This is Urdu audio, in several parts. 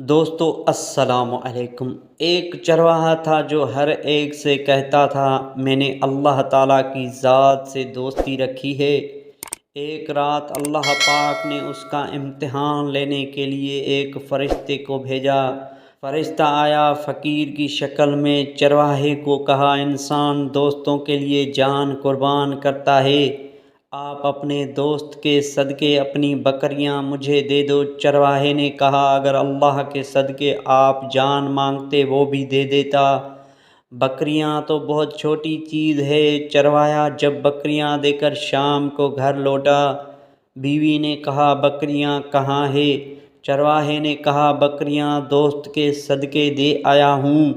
دوستو السلام علیکم۔ ایک چرواہا تھا جو ہر ایک سے کہتا تھا میں نے اللہ تعالیٰ کی ذات سے دوستی رکھی ہے۔ ایک رات اللہ پاک نے اس کا امتحان لینے کے لیے ایک فرشتے کو بھیجا۔ فرشتہ آیا فقیر کی شکل میں، چرواہے کو کہا انسان دوستوں کے لیے جان قربان کرتا ہے، آپ اپنے دوست کے صدقے اپنی بکریاں مجھے دے دو۔ چرواہے نے کہا اگر اللہ کے صدقے آپ جان مانگتے وہ بھی دے دیتا، بکریاں تو بہت چھوٹی چیز ہے۔ چرواہا جب بکریاں دے کر شام کو گھر لوٹا، بیوی نے کہا بکریاں کہاں ہے؟ چرواہے نے کہا بکریاں دوست کے صدقے دے آیا ہوں۔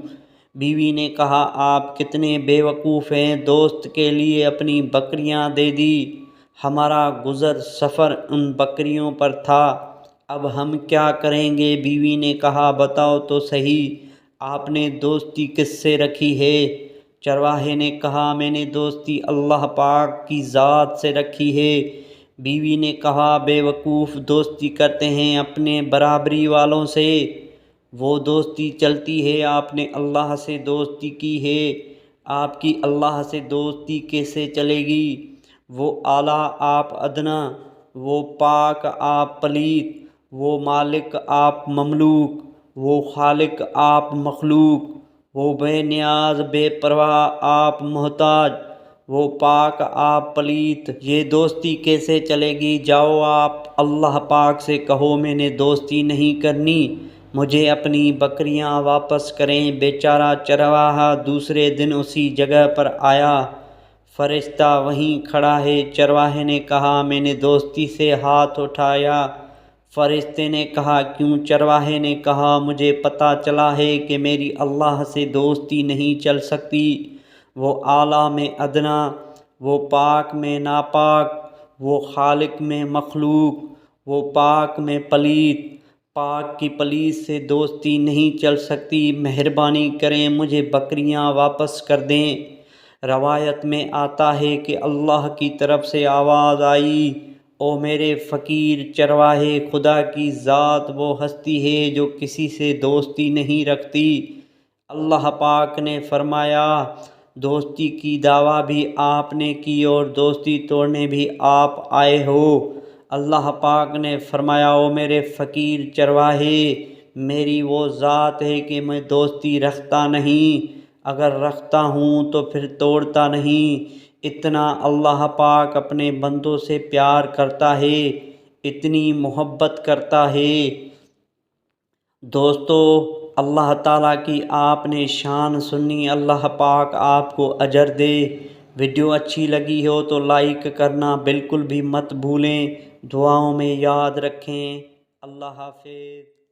بیوی نے کہا آپ کتنے بے وقوف ہیں، دوست کے لیے اپنی بکریاں دے دی، ہمارا گزر سفر ان بکریوں پر تھا، اب ہم کیا کریں گے؟ بیوی نے کہا بتاؤ تو صحیح، آپ نے دوستی کس سے رکھی ہے؟ چرواہے نے کہا میں نے دوستی اللہ پاک کی ذات سے رکھی ہے۔ بیوی نے کہا بے وقوف، دوستی کرتے ہیں اپنے برابری والوں سے، وہ دوستی چلتی ہے، آپ نے اللہ سے دوستی کی ہے، آپ کی اللہ سے دوستی کیسے چلے گی؟ وہ اعلیٰ آپ ادنا، وہ پاک آپ پلیت، وہ مالک آپ مملوک، وہ خالق آپ مخلوق، وہ بے نیاز بے پرواہ آپ محتاج، وہ پاک آپ پلیت، یہ دوستی کیسے چلے گی؟ جاؤ آپ اللہ پاک سے کہو میں نے دوستی نہیں کرنی، مجھے اپنی بکریاں واپس کریں۔ بیچارہ چرواہا دوسرے دن اسی جگہ پر آیا، فرشتہ وہیں کھڑا ہے۔ چرواہے نے کہا میں نے دوستی سے ہاتھ اٹھایا۔ فرشتے نے کہا کیوں؟ چرواہے نے کہا مجھے پتہ چلا ہے کہ میری اللہ سے دوستی نہیں چل سکتی، وہ اعلیٰ میں ادنا، وہ پاک میں ناپاک، وہ خالق میں مخلوق، وہ پاک میں پلیت، پاک کی پلیت سے دوستی نہیں چل سکتی، مہربانی کریں مجھے بکریاں واپس کر دیں۔ روایت میں آتا ہے کہ اللہ کی طرف سے آواز آئی او میرے فقیر چرواہے، خدا کی ذات وہ ہستی ہے جو کسی سے دوستی نہیں رکھتی۔ اللہ پاک نے فرمایا دوستی کی دعویٰ بھی آپ نے کی اور دوستی توڑنے بھی آپ آئے ہو۔ اللہ پاک نے فرمایا او میرے فقیر چرواہے، میری وہ ذات ہے کہ میں دوستی رکھتا نہیں، اگر رکھتا ہوں تو پھر توڑتا نہیں۔ اتنا اللہ پاک اپنے بندوں سے پیار کرتا ہے، اتنی محبت کرتا ہے۔ دوستو اللہ تعالیٰ کی آپ نے شان سنی، اللہ پاک آپ کو اجر دے۔ ویڈیو اچھی لگی ہو تو لائک کرنا بالکل بھی مت بھولیں، دعاؤں میں یاد رکھیں۔ اللہ حافظ۔